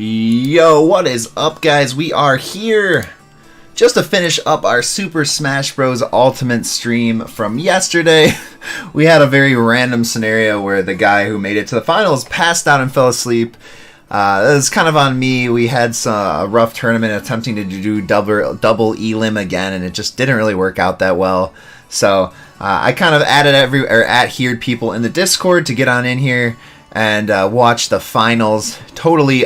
Yo, what is up, guys? We are here just to finish up our Super Smash Bros. Ultimate stream from yesterday. We had a very random scenario where the guy who made it to the finals passed out and fell asleep. It was kind of on me. We had a rough tournament attempting to do double elim again, and it just didn't really work out that well. So I kind of adhered people in the Discord to get on in here and watch the finals. Totally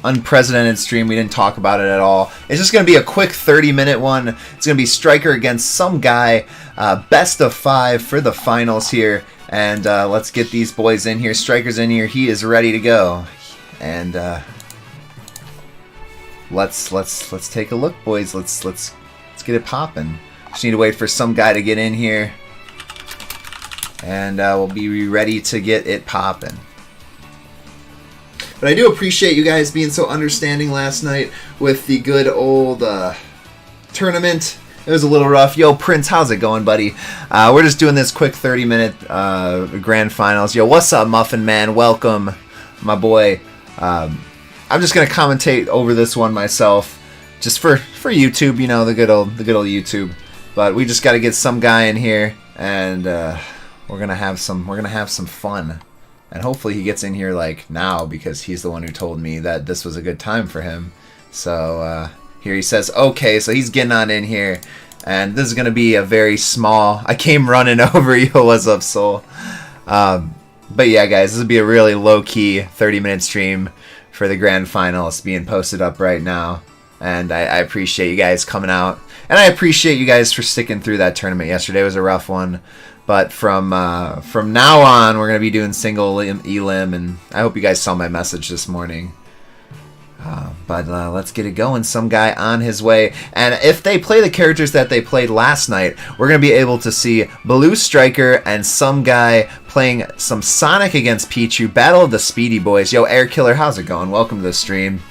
unprecedented stream. We didn't talk about it at all. It's just going to be a quick 30-minute one. It's going to be Striker against Sumgai. Best of 5 for the finals here. And let's get these boys in here. Striker's in here. He is ready to go. And let's take a look, boys. Let's get it popping. Just need to wait for some guy to get in here. And we'll be ready to get it popping. But I do appreciate you guys being so understanding last night with the good old tournament. It was a little rough. Yo, Prince, how's it going, buddy? We're just doing this quick 30-minute grand finals. Yo, what's up, Muffin Man? Welcome, my boy. I'm just gonna commentate over this one myself, just for YouTube. You know, the good old YouTube. But we just got to get some guy in here, and we're gonna have some fun. And hopefully he gets in here like now, because he's the one who told me that this was a good time for him. So here he says, okay, so he's getting on in here. And this is going to be a very small... I came running over. Yo, what's up, Soul? But yeah, guys, this will be a really low-key 30-minute stream for the grand finals being posted up right now. And I appreciate you guys coming out. And I appreciate you guys for sticking through that tournament yesterday. It was a rough one. But from now on, we're going to be doing single elim. And I hope you guys saw my message this morning. But let's get it going. Some guy on his way. And if they play the characters that they played last night, we're going to be able to see Blustriker and some guy playing some Sonic against Pichu. Battle of the Speedy Boys. Yo, Air Killer, how's it going? Welcome to the stream.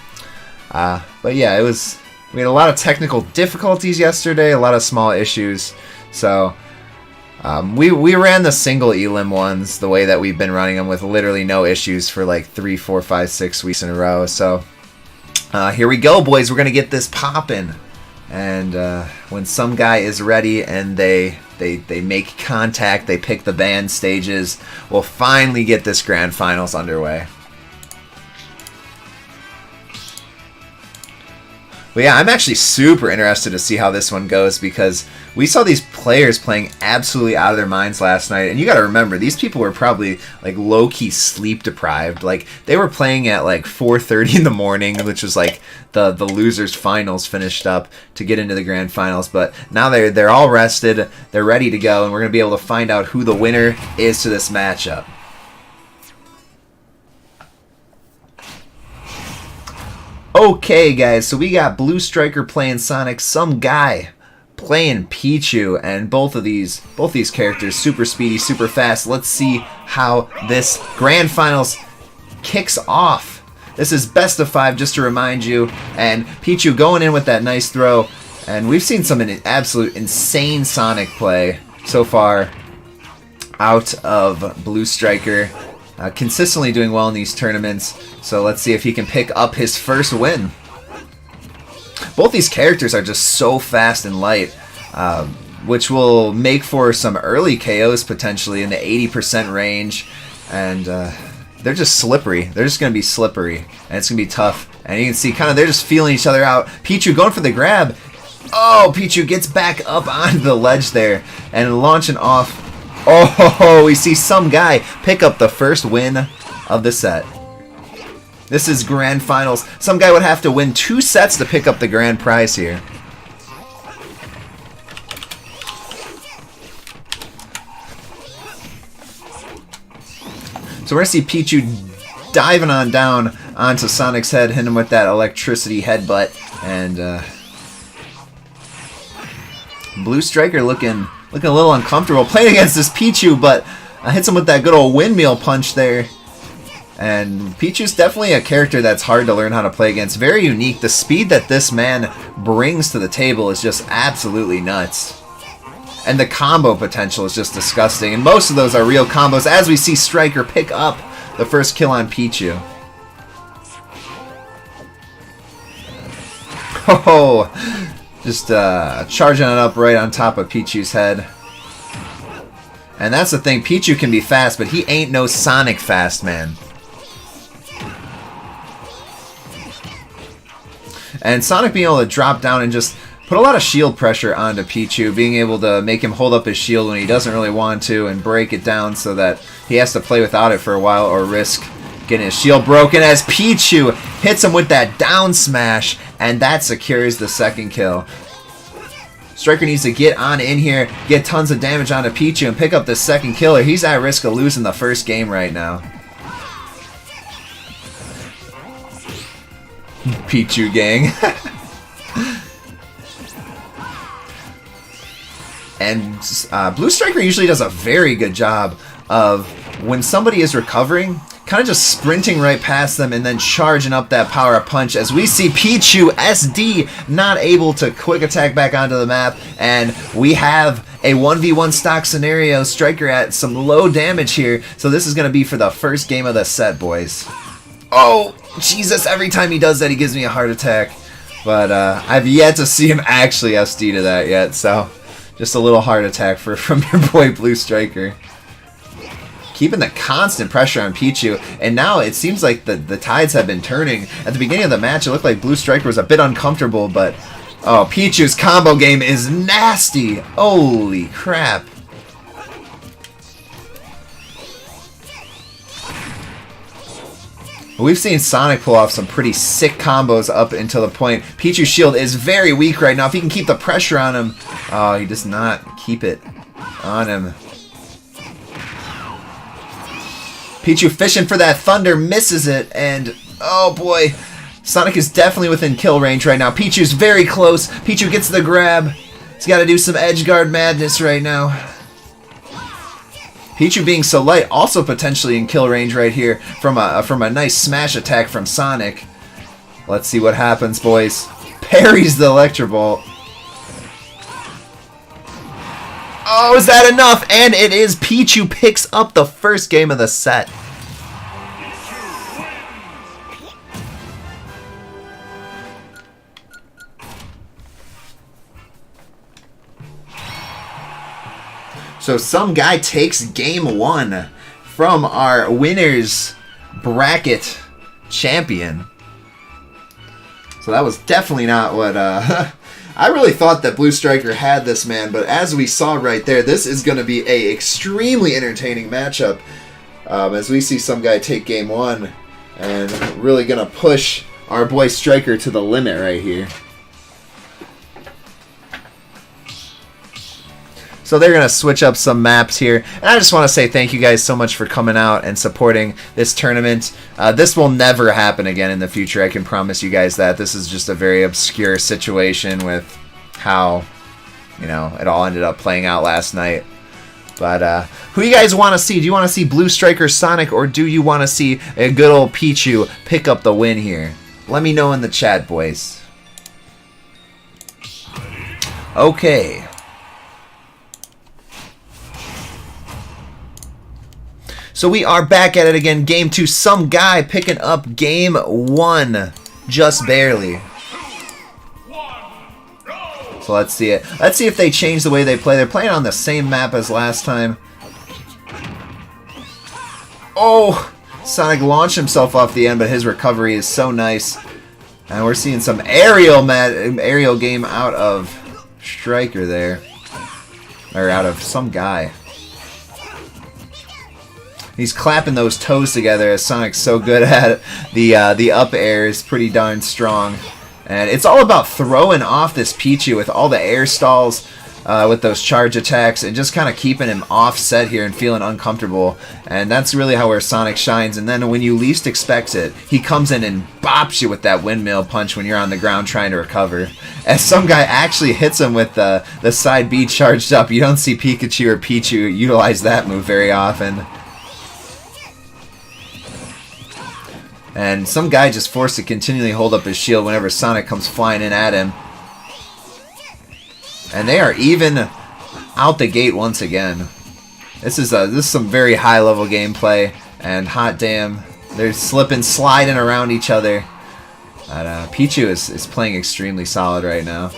But yeah, we had a lot of technical difficulties yesterday. A lot of small issues. So we ran the single elim ones the way that we've been running them, with literally no issues for like 3, 4, 5, 6 weeks in a row. So here we go, boys. We're gonna get this popping, and when some guy is ready and they make contact, they pick the band stages, we'll finally get this grand finals underway. But yeah, I'm actually super interested to see how this one goes, because we saw these players playing absolutely out of their minds last night. And you got to remember, these people were probably like low-key sleep deprived. Like, they were playing at like 4:30 in the morning, which was like the losers finals finished up to get into the grand finals. But now they're all rested, they're ready to go, and we're going to be able to find out who the winner is to this matchup. Okay, guys, so we got Blustriker playing Sonic, some guy playing Pichu, and both these characters super speedy, super fast. Let's see how this grand finals kicks off. This is best of 5, just to remind you, and Pichu going in with that nice throw, and we've seen some absolute insane Sonic play so far out of Blustriker. Consistently doing well in these tournaments, so let's see if he can pick up his first win. Both these characters are just so fast and light, which will make for some early KOs potentially in the 80% range, and they're just slippery. They're just going to be slippery, and it's going to be tough. And you can see kind of they're just feeling each other out. Pichu going for the grab. Oh, Pichu gets back up on the ledge there and launching off. Oh, we see some guy pick up the first win of the set. This is grand finals. Some guy would have to win 2 sets to pick up the grand prize here. So we're going to see Pichu diving on down onto Sonic's head, hitting him with that electricity headbutt. And Blustriker looking a little uncomfortable playing against this Pichu, but hits him with that good old windmill punch there. And Pichu's definitely a character that's hard to learn how to play against. Very unique. The speed that this man brings to the table is just absolutely nuts. And the combo potential is just disgusting. And most of those are real combos, as we see Striker pick up the first kill on Pichu. Oh, just charging it up right on top of Pichu's head. And that's the thing, Pichu can be fast, but he ain't no Sonic fast, man. And Sonic being able to drop down and just put a lot of shield pressure onto Pichu, being able to make him hold up his shield when he doesn't really want to and break it down so that he has to play without it for a while or risk getting his shield broken as Pichu hits him with that down smash, and that secures the second kill. Striker needs to get on in here, get tons of damage onto Pichu, and pick up the second kill, or he's at risk of losing the first game right now. Pichu gang. And Blustriker usually does a very good job of, when somebody is recovering, kind of just sprinting right past them and then charging up that power-up punch, as we see Pichu SD not able to quick attack back onto the map, and we have a 1v1 stock scenario. Striker at some low damage here, so this is going to be for the first game of the set, boys. Oh, Jesus, every time he does that, he gives me a heart attack. But I've yet to see him actually SD to that yet, so just a little heart attack from your boy Blustriker. Keeping the constant pressure on Pichu, and now it seems like the tides have been turning. At the beginning of the match, it looked like Blustriker was a bit uncomfortable, but oh, Pichu's combo game is nasty. Holy crap. We've seen Sonic pull off some pretty sick combos up until the point. Pichu's shield is very weak right now. If he can keep the pressure on him. Oh, he does not keep it on him. Pichu fishing for that thunder, misses it, and oh boy, Sonic is definitely within kill range right now. Pichu's very close. Pichu gets the grab. He's got to do some edge guard madness right now. Pichu being so light, also potentially in kill range right here from a nice smash attack from Sonic. Let's see what happens, boys. Parries the Electro Bolt. Oh, is that enough? And it is. Pichu picks up the first game of the set. So Sumgai takes game one from our winners bracket champion. So that was definitely not what I really thought that Blustriker had this, man, but as we saw right there, this is going to be a extremely entertaining matchup as we see Sumgai take game one and really going to push our boy Striker to the limit right here. So they're going to switch up some maps here. And I just want to say thank you guys so much for coming out and supporting this tournament. This will never happen again in the future. I can promise you guys that. This is just a very obscure situation with how, you know, it all ended up playing out last night. But who you guys want to see? Do you want to see Blustriker Sonic, or do you want to see a good old Pichu pick up the win here? Let me know in the chat, boys. Okay. So we are back at it again. Game 2, Sumgai picking up game 1. Just barely. So let's see it. Let's see if they change the way they play. They're playing on the same map as last time. Oh! Sonic launched himself off the end, but his recovery is so nice. And we're seeing some aerial game out of Striker there. Or out of Sumgai. He's clapping those toes together as Sonic's so good at it. The up air is pretty darn strong. And it's all about throwing off this Pichu with all the air stalls, with those charge attacks, and just kind of keeping him offset here and feeling uncomfortable. And that's really where Sonic shines. And then when you least expect it, he comes in and bops you with that windmill punch when you're on the ground trying to recover. As some guy actually hits him with the side B charged up. You don't see Pikachu or Pichu utilize that move very often. And some guy just forced to continually hold up his shield whenever Sonic comes flying in at him. And they are even out the gate once again. This is some very high level gameplay, and hot damn, they're slipping, sliding around each other. But Pichu is playing extremely solid right now.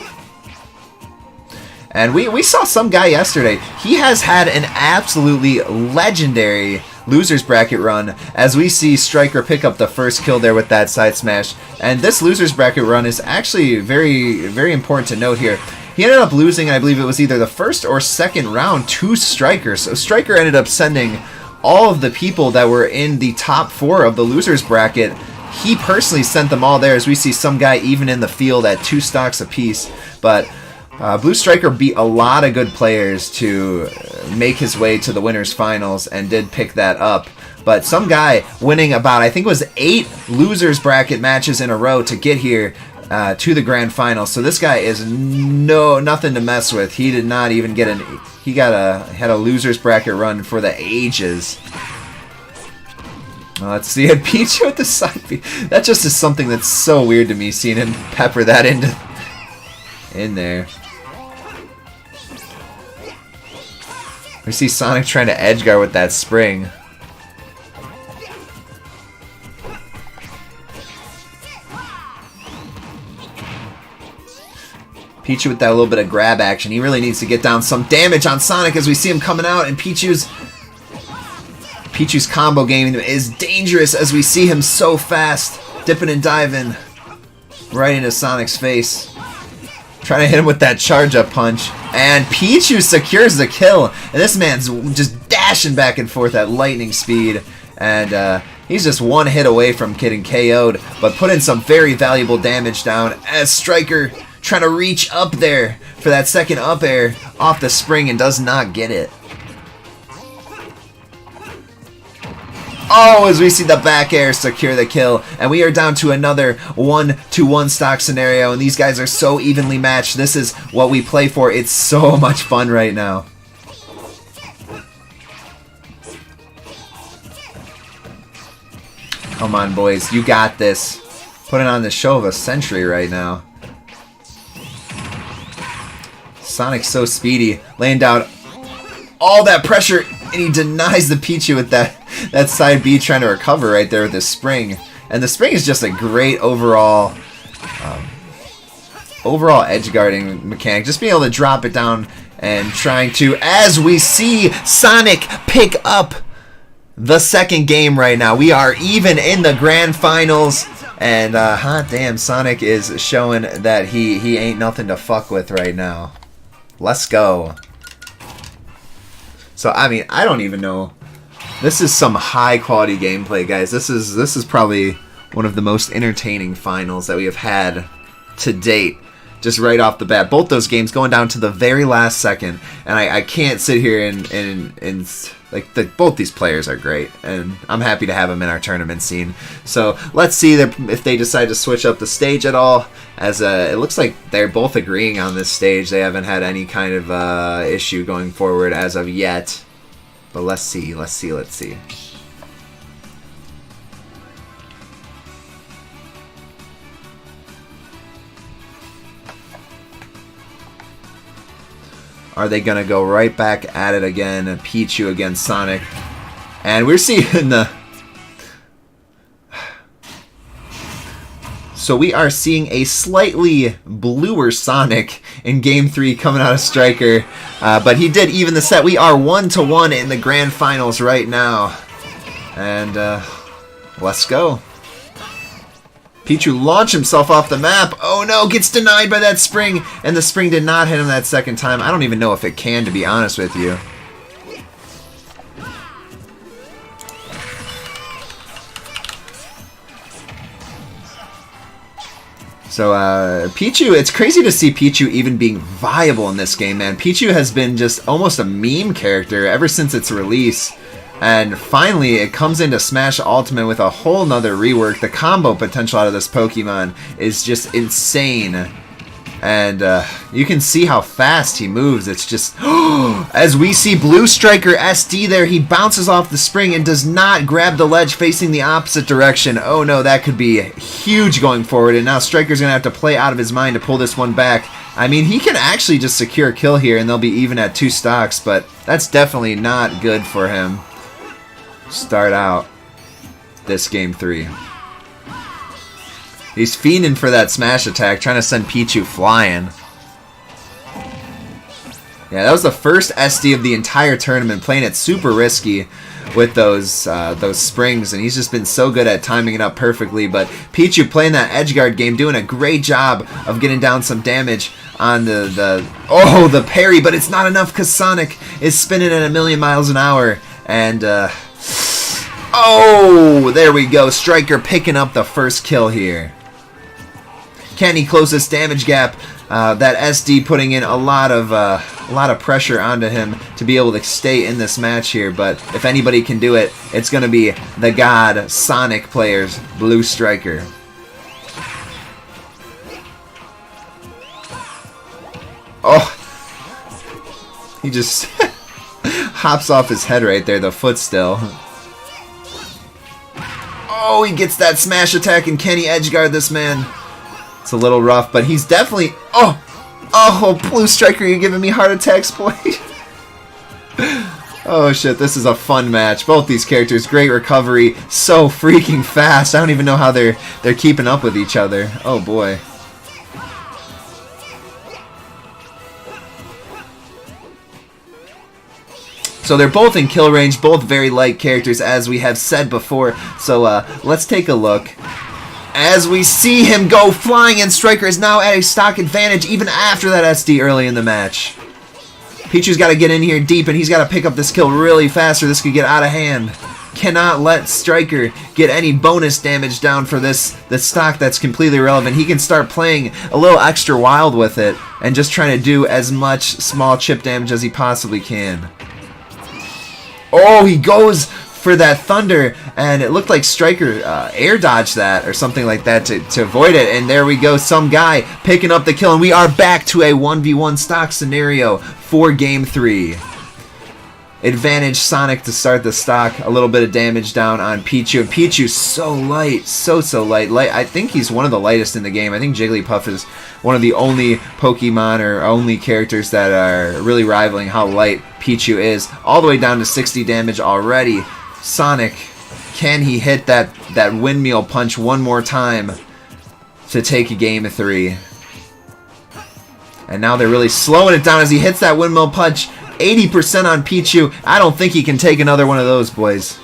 And we saw Sumgai yesterday. He has had an absolutely legendary losers bracket run, as we see Striker pick up the first kill there with that side smash. And this losers bracket run is actually very, very important to note here. He ended up losing, I believe it was either the first or second round to Striker. So Striker ended up sending all of the people that were in the top 4 of the losers bracket. He personally sent them all there, as we see some guy even in the field at 2 stocks apiece. But Blustriker beat a lot of good players to make his way to the winners finals and did pick that up. But some guy winning about, I think it was 8 losers bracket matches in a row to get here to the grand final. So this guy is nothing to mess with. He did not even get had a losers bracket run for the ages. Let's see it. Pichu at the side B. That just is something that's so weird to me, seeing him pepper that in there. We see Sonic trying to edge guard with that spring. Pichu with that little bit of grab action. He really needs to get down some damage on Sonic as we see him coming out, and Pichu's combo game is dangerous as we see him so fast, dipping and diving right into Sonic's face. Trying to hit him with that charge-up punch. And Pichu secures the kill. And this man's just dashing back and forth at lightning speed. And he's just one hit away from getting KO'd. But putting some very valuable damage down as Striker trying to reach up there for that second up air off the spring and does not get it. Oh, as we see the back air secure the kill. And we are down to another 1-to-1 stock scenario. And these guys are so evenly matched. This is what we play for. It's so much fun right now. Come on, boys. You got this. Putting on the show of a century right now. Sonic's so speedy. Laying down all that pressure. And he denies the Pichu with that side B, trying to recover right there with his spring. And the spring is just a great overall edge guarding mechanic. Just being able to drop it down and trying to, as we see Sonic pick up the second game right now. We are even in the grand finals. And hot damn, Sonic is showing that he ain't nothing to fuck with right now. Let's go. So, I mean, I don't even know. This is some high-quality gameplay, guys. This is probably one of the most entertaining finals that we have had to date. Just right off the bat. Both those games going down to the very last second. And I can't sit here and like, both these players are great. And I'm happy to have them in our tournament scene. So, let's see if they decide to switch up the stage at all. As it looks like they're both agreeing on this stage. They haven't had any kind of issue going forward as of yet. But let's see. Are they going to go right back at it again? Pichu against Sonic. And we're seeing the... So we are seeing a slightly bluer Sonic in Game 3 coming out of Striker. But he did even the set. We are 1-to-1 in the grand finals right now. And let's go. Pichu launched himself off the map. Oh no, gets denied by that spring. And the spring did not hit him that second time. I don't even know if it can, to be honest with you. So, Pichu, it's crazy to see Pichu even being viable in this game, man. Pichu has been just almost a meme character ever since its release. And finally, it comes into Smash Ultimate with a whole nother rework. The combo potential out of this Pokemon is just insane. And you can see how fast he moves. It's just... As we see Blustriker SD there, he bounces off the spring and does not grab the ledge facing the opposite direction. Oh no, that could be huge going forward. And now Striker's going to have to play out of his mind to pull this one back. I mean, he can actually just secure a kill here and they'll be even at 2 stocks. But that's definitely not good for him. Start out this Game 3. He's fiending for that smash attack, trying to send Pichu flying. Yeah, that was the first SD of the entire tournament, playing it super risky with those springs, and he's just been so good at timing it up perfectly. But Pichu playing that edgeguard game, doing a great job of getting down some damage on the parry, but it's not enough because Sonic is spinning at 1,000,000 miles an hour, and oh, there we go. Striker picking up the first kill here. Can he close this damage gap? That SD putting in a lot of pressure onto him to be able to stay in this match here. But if anybody can do it, it's going to be the God Sonic players, Blustriker. Oh, he just hops off his head right there, the foot still. Oh, he gets that smash attack, and can he edgeguard this man? It's a little rough, but he's definitely... Oh, Blustriker, you're giving me heart attacks, boy. Oh, shit, this is a fun match. Both these characters, great recovery, so freaking fast. I don't even know how they're keeping up with each other. Oh, boy. So they're both in kill range, both very light characters, as we have said before. So let's take a look. As we see him go flying, and Striker is now at a stock advantage even after that SD early in the match. Pichu's got to get in here deep, and he's got to pick up this kill really fast or this could get out of hand. Cannot let Striker get any bonus damage down for this stock that's completely irrelevant. He can start playing a little extra wild with it and just trying to do as much small chip damage as he possibly can. Oh, he goes for that thunder, and it looked like Striker air dodged that or something like that to avoid it, and there we go, Sumgai picking up the kill, and we are back to a 1v1 stock scenario for Game 3. Advantage Sonic to start the stock, a little bit of damage down on Pichu, and Pichu's so light, so light. I think he's one of the lightest in the game. I think Jigglypuff is one of the only Pokemon or only characters that are really rivaling how light Pichu is, all the way down to 60 damage already. Sonic, can he hit that windmill punch one more time to take Game 3? And now they're really slowing it down as he hits that windmill punch. 80% on Pichu. I don't think he can take another one of those, boys.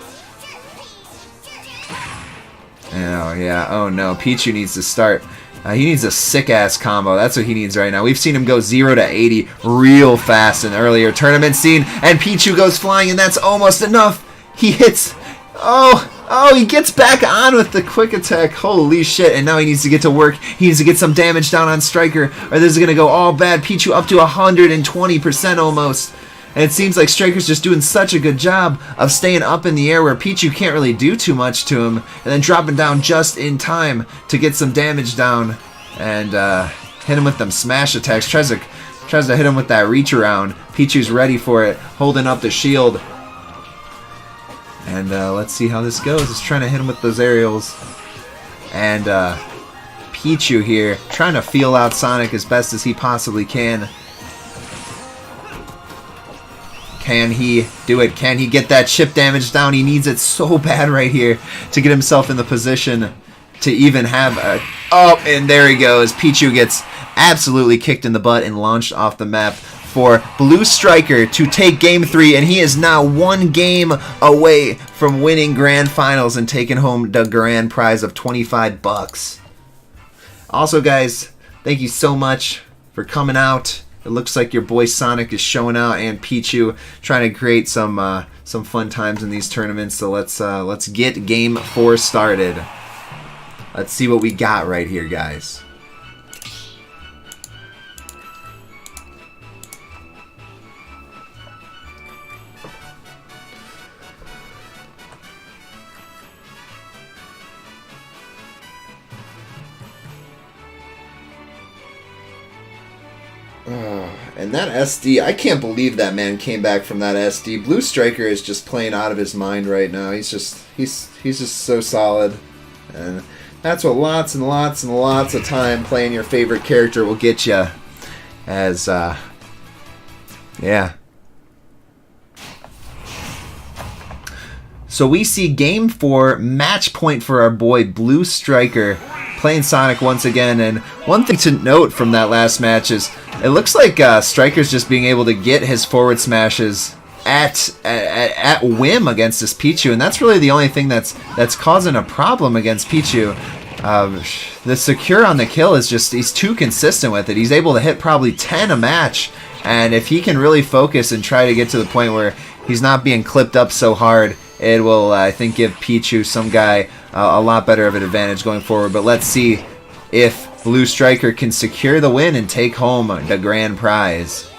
Oh, yeah. Oh, no. Pichu needs to start. He needs a sick-ass combo. That's what he needs right now. We've seen him go 0 to 80 real fast in earlier tournament scene. And Pichu goes flying, and that's almost enough. He hits... Oh, he gets back on with the quick attack. Holy shit. And now he needs to get to work. He needs to get some damage down on Striker, or this is going to go all bad. Pichu up to 120% almost. And it seems like Striker's just doing such a good job of staying up in the air where Pichu can't really do too much to him, and then dropping down just in time to get some damage down and hit him with them smash attacks. Tries to hit him with that reach around. Pichu's ready for it, holding up the shield. And let's see how this goes. Just trying to hit him with those aerials. And Pichu here trying to feel out Sonic as best as he possibly can. Can he do it? Can he get that chip damage down? He needs it so bad right here to get himself in the position to even have a... Oh, and there he goes. Pichu gets absolutely kicked in the butt and launched off the map for Blustriker to take Game 3, and he is now one game away from winning Grand Finals and taking home the grand prize of $25. Also, guys, thank you so much for coming out. It looks like your boy Sonic is showing out, and Pichu trying to create some fun times in these tournaments. So let's get Game 4 started. Let's see what we got right here, guys. And that SD, I can't believe that man came back from that SD. Blustriker is just playing out of his mind right now. He's just so solid, and that's what lots and lots and lots of time playing your favorite character will get you. As yeah. So we see Game 4, match point for our boy Blustriker. playing Sonic once again. And one thing to note from that last match is it looks like Striker's just being able to get his forward smashes at whim against this Pichu, and that's really the only thing that's causing a problem against Pichu. The secure on the kill is just, he's too consistent with it. He's able to hit probably 10 a match, and if he can really focus and try to get to the point where he's not being clipped up so hard, it will, I think, give Pichu, Sumgai, a lot better of an advantage going forward. But let's see if Blustriker can secure the win and take home the grand prize.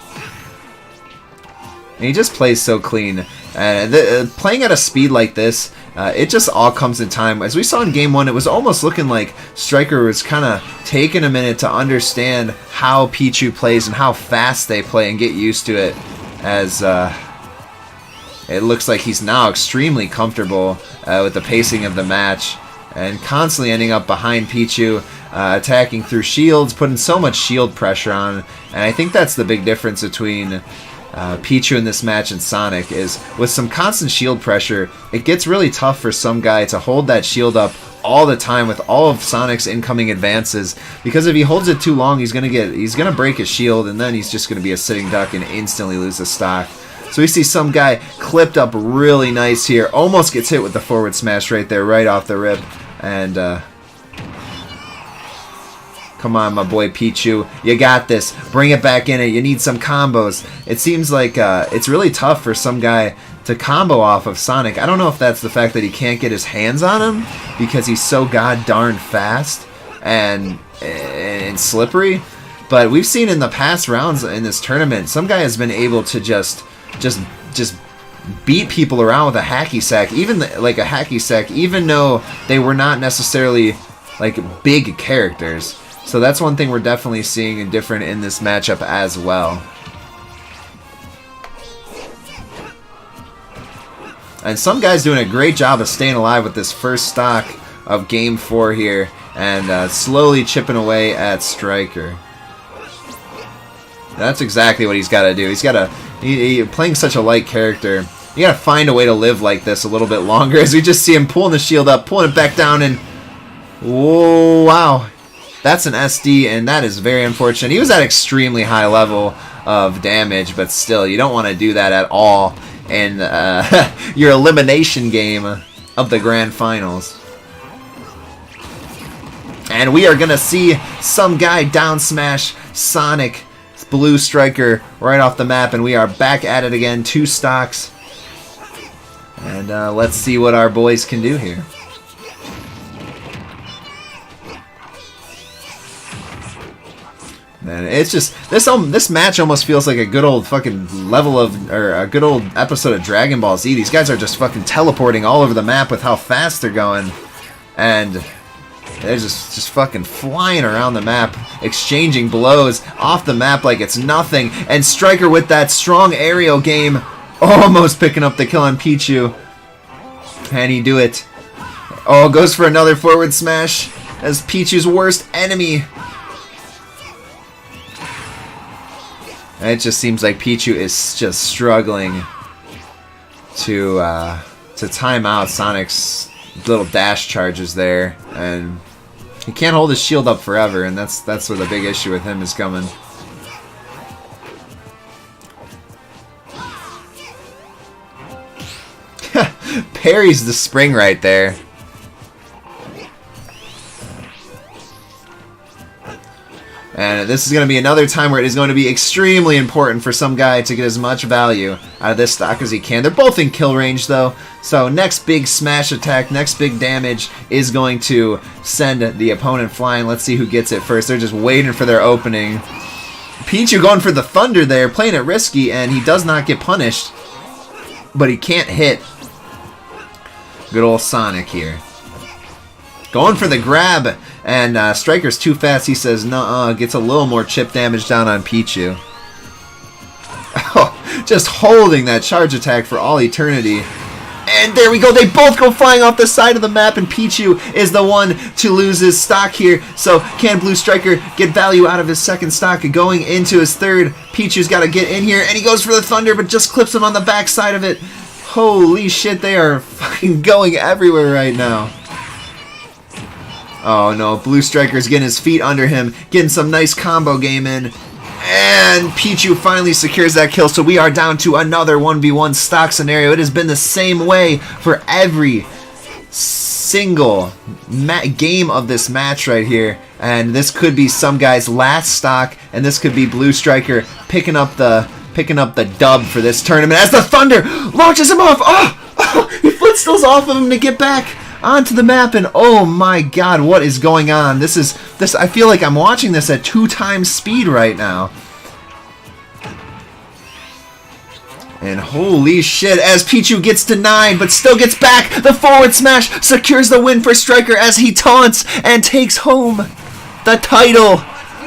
And he just plays so clean. Playing at a speed like this, it just all comes in time. As we saw in Game 1, it was almost looking like Striker was kind of taking a minute to understand how Pichu plays and how fast they play and get used to it, as it looks like he's now extremely comfortable with the pacing of the match and constantly ending up behind Pichu, attacking through shields, putting so much shield pressure on. And I think that's the big difference between Pichu in this match and Sonic, is with some constant shield pressure, it gets really tough for some guy to hold that shield up all the time with all of Sonic's incoming advances, because if he holds it too long, he's gonna break his shield, and then he's just gonna be a sitting duck and instantly lose the stock. So we see some guy clipped up really nice here, almost gets hit with the forward smash right there, right off the rip, and come on, my boy Pichu. You got this. Bring it back in it. You need some combos. It seems like it's really tough for some guy to combo off of Sonic. I don't know if that's the fact that he can't get his hands on him because he's so god darn fast and slippery. But we've seen in the past rounds in this tournament, some guy has been able to just beat people around with a hacky sack, even like a hacky sack, even though they were not necessarily like big characters. So that's one thing we're definitely seeing different in this matchup as well. And some guy's doing a great job of staying alive with this first stock of Game 4 here, and slowly chipping away at Striker. That's exactly what he's got to do. He's got to, playing such a light character, you got to find a way to live like this a little bit longer, as we just see him pulling the shield up, pulling it back down, and whoa, wow. That's an SD, and that is very unfortunate. He was at extremely high level of damage, but still, you don't want to do that at all in your elimination game of the Grand Finals. And we are going to see some guy down smash Sonic Blustriker right off the map, and we are back at it again, 2 stocks. And let's see what our boys can do here. And it's just this match almost feels like a good old fucking level of, or a good old episode of Dragon Ball Z. These guys are just fucking teleporting all over the map with how fast they're going, and they're just fucking flying around the map, exchanging blows off the map like it's nothing. And Striker with that strong aerial game, almost picking up the kill on Pichu. Can he do it? Oh, goes for another forward smash as Pichu's worst enemy. It just seems like Pichu is just struggling to time out Sonic's little dash charges there, and he can't hold his shield up forever, and that's where the big issue with him is coming. Parries the spring right there. And this is going to be another time where it is going to be extremely important for some guy to get as much value out of this stock as he can. They're both in kill range though, so next big smash attack, next big damage is going to send the opponent flying. Let's see who gets it first. They're just waiting for their opening. Pichu going for the thunder there, playing it risky, and he does not get punished, but he can't hit. Good old Sonic here. Going for the grab, and Striker's too fast. He says, nuh-uh, gets a little more chip damage down on Pichu. Oh, just holding that charge attack for all eternity. And there we go. They both go flying off the side of the map, and Pichu is the one to lose his stock here. So can Blustriker get value out of his second stock going into his third? Pichu's got to get in here, and he goes for the thunder, but just clips him on the backside of it. Holy shit, they are fucking going everywhere right now. Oh no, Blustriker's getting his feet under him, getting some nice combo game in. And Pichu finally secures that kill, so we are down to another 1v1 stock scenario. It has been the same way for every single game of this match right here. And this could be Sumgai's last stock, and this could be Blustriker picking up the dub for this tournament as the Thunder launches him off. Oh, he footstills off of him to get back onto the map, and oh my god, what is going on? This I feel like I'm watching this at 2 times speed right now. And holy shit, as Pichu gets denied but still gets back, the forward smash secures the win for Striker as he taunts and takes home the title.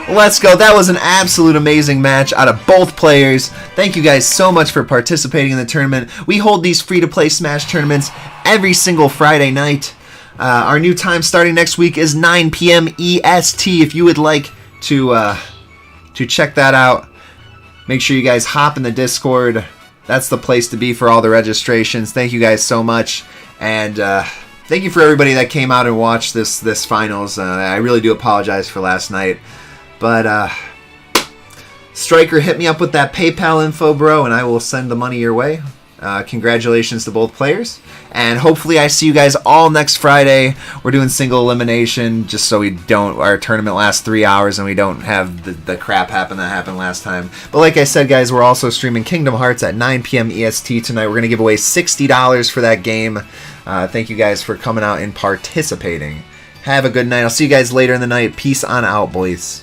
Let's go. That was an absolute amazing match out of both players. Thank you guys so much for participating in the tournament. We hold these free-to-play Smash tournaments every single Friday night. Our new time starting next week is 9 p.m. EST. If you would like to check that out, make sure you guys hop in the Discord. That's the place to be for all the registrations. Thank you guys so much. And thank you for everybody that came out and watched this finals. I really do apologize for last night. But, Striker, hit me up with that PayPal info, bro, and I will send the money your way. Congratulations to both players. And hopefully I see you guys all next Friday. We're doing single elimination just so our tournament lasts 3 hours and we don't have the crap happen that happened last time. But like I said, guys, we're also streaming Kingdom Hearts at 9 p.m. EST tonight. We're going to give away $60 for that game. Thank you guys for coming out and participating. Have a good night. I'll see you guys later in the night. Peace on out, boys.